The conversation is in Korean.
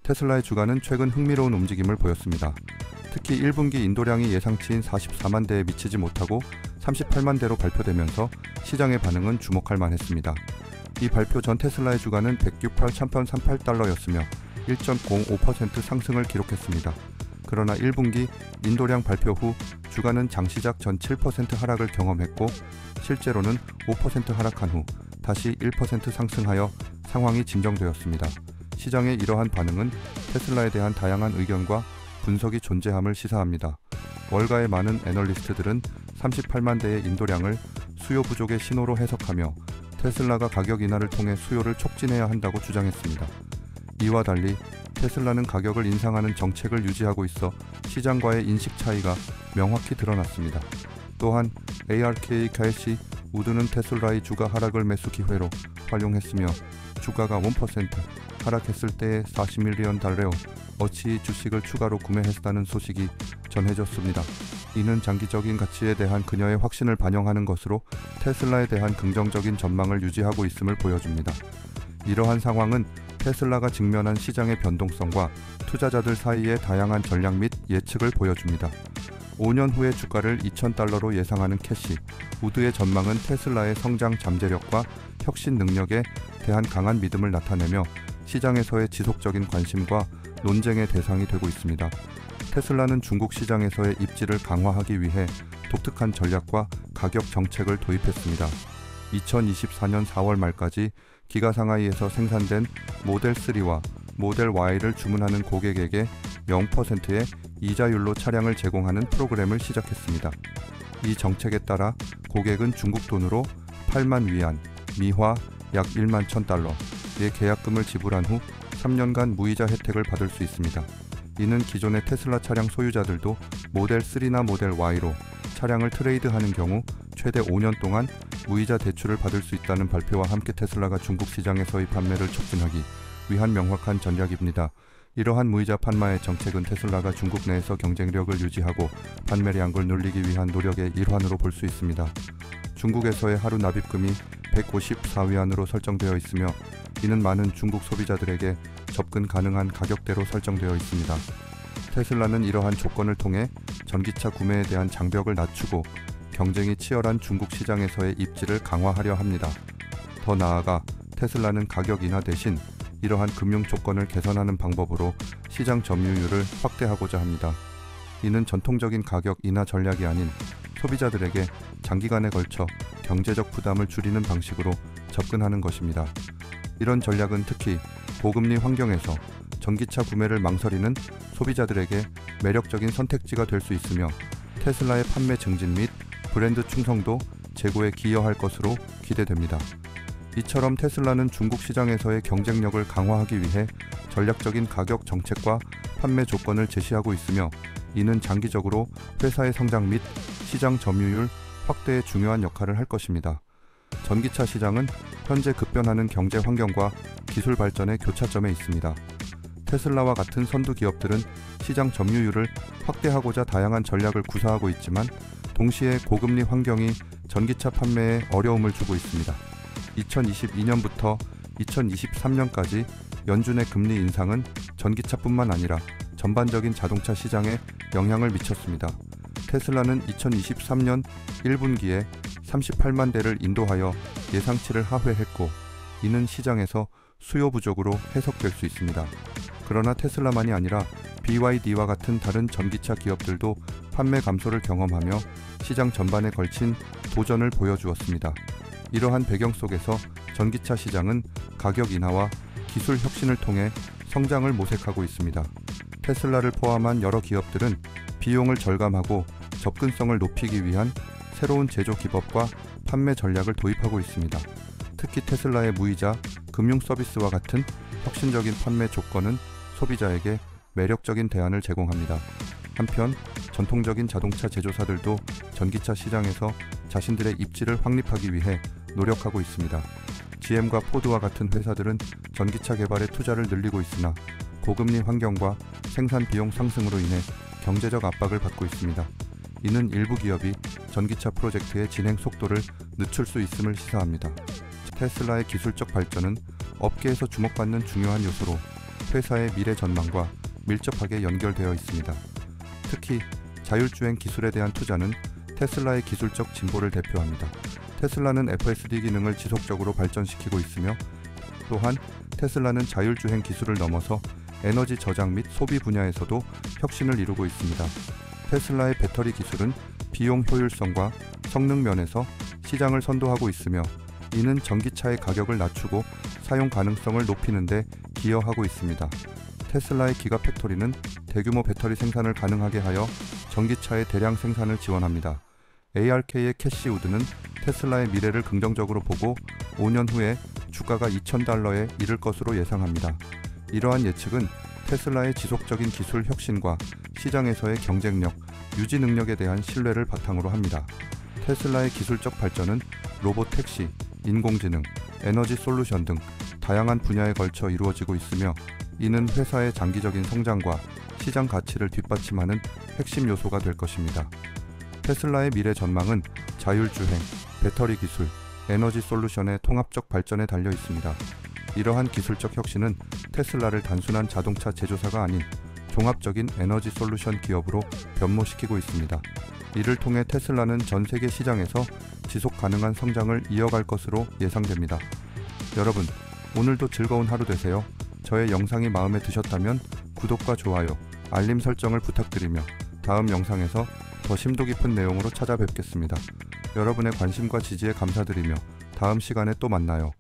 테슬라의 주가는 최근 흥미로운 움직임을 보였습니다. 특히 1분기 인도량이 예상치인 44만 대에 미치지 못하고 38만 대로 발표되면서 시장의 반응은 주목할 만했습니다. 이 발표 전 테슬라의 주가는 168,338달러였으며 1.05% 상승을 기록했습니다. 그러나 1분기 인도량 발표 후 주가는 장시작 전 7% 하락을 경험했고 실제로는 5% 하락한 후 다시 1% 상승하여 상황이 진정되었습니다. 시장의 이러한 반응은 테슬라에 대한 다양한 의견과 분석이 존재함을 시사합니다. 월가의 많은 애널리스트들은 38만 대의 인도량을 수요 부족의 신호로 해석하며 테슬라가 가격 인하를 통해 수요를 촉진해야 한다고 주장했습니다. 이와 달리 테슬라는 가격을 인상하는 정책을 유지하고 있어 시장과의 인식 차이가 명확히 드러났습니다. 또한 ARK 캐시 우드는 테슬라의 주가 하락을 매수 기회로 활용했으며 주가가 1% 하락했을 때에 40밀리언 달러 어치 주식을 추가로 구매했다는 소식이 전해졌습니다. 이는 장기적인 가치에 대한 그녀의 확신을 반영하는 것으로 테슬라에 대한 긍정적인 전망을 유지하고 있음을 보여줍니다. 이러한 상황은 테슬라가 직면한 시장의 변동성과 투자자들 사이의 다양한 전략 및 예측을 보여줍니다. 5년 후의 주가를 2,000달러로 예상하는 캐시 우드의 전망은 테슬라의 성장 잠재력과 혁신 능력에 대한 강한 믿음을 나타내며 시장에서의 지속적인 관심과 논쟁의 대상이 되고 있습니다. 테슬라는 중국 시장에서의 입지를 강화하기 위해 독특한 전략과 가격 정책을 도입했습니다. 2024년 4월 말까지 기가 상하이에서 생산된 모델 3와 모델 Y를 주문하는 고객에게 0%의 이자율로 차량을 제공하는 프로그램을 시작했습니다. 이 정책에 따라 고객은 중국 돈으로 8만 위안, 미화 약 1만 1,000달러의 계약금을 지불한 후 3년간 무이자 혜택을 받을 수 있습니다. 이는 기존의 테슬라 차량 소유자들도 모델 3나 모델 Y로 차량을 트레이드하는 경우 최대 5년 동안 무이자 대출을 받을 수 있다는 발표와 함께 테슬라가 중국 시장에서의 판매를 촉진하기 위한 명확한 전략입니다. 이러한 무이자 판매의 정책은 테슬라가 중국 내에서 경쟁력을 유지하고 판매량을 늘리기 위한 노력의 일환으로 볼 수 있습니다. 중국에서의 하루 납입금이 154위안으로 설정되어 있으며 이는 많은 중국 소비자들에게 접근 가능한 가격대로 설정되어 있습니다. 테슬라는 이러한 조건을 통해 전기차 구매에 대한 장벽을 낮추고 경쟁이 치열한 중국 시장에서의 입지를 강화하려 합니다. 더 나아가 테슬라는 가격 인하 대신 이러한 금융 조건을 개선하는 방법으로 시장 점유율을 확대하고자 합니다. 이는 전통적인 가격 인하 전략이 아닌 소비자들에게 장기간에 걸쳐 경제적 부담을 줄이는 방식으로 접근하는 것입니다. 이런 전략은 특히 고금리 환경에서 전기차 구매를 망설이는 소비자들에게 매력적인 선택지가 될 수 있으며 테슬라의 판매 증진 및 브랜드 충성도 제고에 기여할 것으로 기대됩니다. 이처럼 테슬라는 중국 시장에서의 경쟁력을 강화하기 위해 전략적인 가격 정책과 판매 조건을 제시하고 있으며 이는 장기적으로 회사의 성장 및 시장 점유율 확대에 중요한 역할을 할 것입니다. 전기차 시장은 현재 급변하는 경제 환경과 기술 발전의 교차점에 있습니다. 테슬라와 같은 선두 기업들은 시장 점유율을 확대하고자 다양한 전략을 구사하고 있지만 동시에 고금리 환경이 전기차 판매에 어려움을 주고 있습니다. 2022년부터 2023년까지 연준의 금리 인상은 전기차뿐만 아니라 전반적인 자동차 시장에 영향을 미쳤습니다. 테슬라는 2023년 1분기에 38만 대를 인도하여 예상치를 하회했고 이는 시장에서 수요 부족으로 해석될 수 있습니다. 그러나 테슬라만이 아니라 BYD와 같은 다른 전기차 기업들도 판매 감소를 경험하며 시장 전반에 걸친 도전을 보여주었습니다. 이러한 배경 속에서 전기차 시장은 가격 인하와 기술 혁신을 통해 성장을 모색하고 있습니다. 테슬라를 포함한 여러 기업들은 비용을 절감하고 접근성을 높이기 위한 새로운 제조 기법과 판매 전략을 도입하고 있습니다. 특히 테슬라의 무이자, 금융 서비스와 같은 혁신적인 판매 조건은 소비자에게 매력적인 대안을 제공합니다. 한편 전통적인 자동차 제조사들도 전기차 시장에서 자신들의 입지를 확립하기 위해 노력하고 있습니다. GM과 포드와 같은 회사들은 전기차 개발에 투자를 늘리고 있으나 고금리 환경과 생산 비용 상승으로 인해 경제적 압박을 받고 있습니다. 이는 일부 기업이 전기차 프로젝트의 진행 속도를 늦출 수 있음을 시사합니다. 테슬라의 기술적 발전은 업계에서 주목받는 중요한 요소로 회사의 미래 전망과 밀접하게 연결되어 있습니다. 특히 자율주행 기술에 대한 투자는 테슬라의 기술적 진보를 대표합니다. 테슬라는 FSD 기능을 지속적으로 발전시키고 있으며, 또한 테슬라는 자율주행 기술을 넘어서 에너지 저장 및 소비 분야에서도 혁신을 이루고 있습니다. 테슬라의 배터리 기술은 비용 효율성과 성능 면에서 시장을 선도하고 있으며, 이는 전기차의 가격을 낮추고 사용 가능성을 높이는 데 기여하고 있습니다. 테슬라의 기가팩토리는 대규모 배터리 생산을 가능하게 하여 전기차의 대량 생산을 지원합니다. ARK의 캐시 우드는 테슬라의 미래를 긍정적으로 보고 5년 후에 주가가 $2,000에 이를 것으로 예상합니다. 이러한 예측은 테슬라의 지속적인 기술 혁신과 시장에서의 경쟁력, 유지 능력에 대한 신뢰를 바탕으로 합니다. 테슬라의 기술적 발전은 로봇 택시, 인공지능, 에너지 솔루션 등 다양한 분야에 걸쳐 이루어지고 있으며, 이는 회사의 장기적인 성장과 시장 가치를 뒷받침하는 핵심 요소가 될 것입니다. 테슬라의 미래 전망은 자율주행, 배터리 기술, 에너지 솔루션의 통합적 발전에 달려 있습니다. 이러한 기술적 혁신은 테슬라를 단순한 자동차 제조사가 아닌 종합적인 에너지 솔루션 기업으로 변모시키고 있습니다. 이를 통해 테슬라는 전 세계 시장에서 지속 가능한 성장을 이어갈 것으로 예상됩니다. 여러분, 오늘도 즐거운 하루 되세요. 저의 영상이 마음에 드셨다면 구독과 좋아요, 알림 설정을 부탁드리며 다음 영상에서 더 심도 깊은 내용으로 찾아뵙겠습니다. 여러분의 관심과 지지에 감사드리며 다음 시간에 또 만나요.